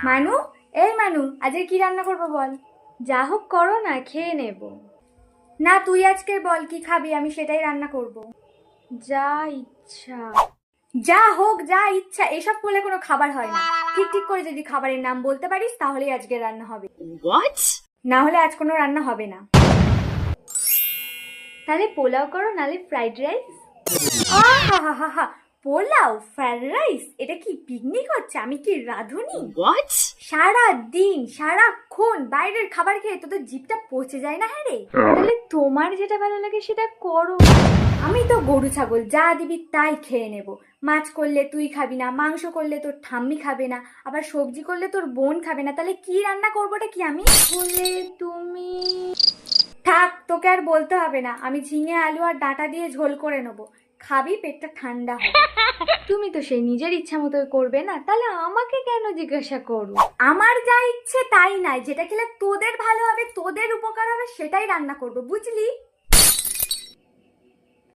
মানু, এই মানু, আজকে কি রান্না করবো বল। যা হোক করো না, খেয়ে নেব। না তুই আজকে বল কি খাবি, আমি সেটাই রান্না করব। যা ইচ্ছা। যা হোক যা ইচ্ছা, এসব করলে কোনো খাবার হয় না। ঠিক ঠিক করে যদি খাবারের নাম বলতে পারিস তাহলেই আজকে রান্না হবে। What? না হলে আজ কোনো রান্না হবে না। তাহলে পোলাও করো, নালে ফ্রাইড রাইস। আহা, পোলাও ফ্রাইড রাইস, এটা কি পিকনিক হচ্ছে? আমি কি রাঁধুনি? What? সারা দিন সারাক্ষণ বাইরের খাবার খেয়ে তোদের জিভটা পচে যায় না? হ্যাঁ রে, তাহলে তোমার যেটা ভালো লাগে সেটা করো। আমি তো গরু ছাগল যা দিবি তাই খেয়ে নেব। মাছ করলে তুই খাবি না, মাংস করলে তোর ঠাম্মি খাবে না, আবার সবজি করলে তোর বোন খাবে না, তাহলে কি রান্না করবোটা কি আমি? বলে তুমি থাক, তোকে আর বলতে হবে না, আমি ঝিঙে আলু আর ডাঁটা দিয়ে ঝোল করে নেবো। খাবি, পেটটা ঠান্ডা হবে। তুমি তো সেই নিজের ইচ্ছা মতো করবে না, তাহলে আমাকে কেন জিজ্ঞাসা করো? আমার যা ইচ্ছে তাই নাই, যেটা খেলে তোদের ভালো হবে, তোদের উপকার হবে, সেটাই রান্না করবো, বুঝলি?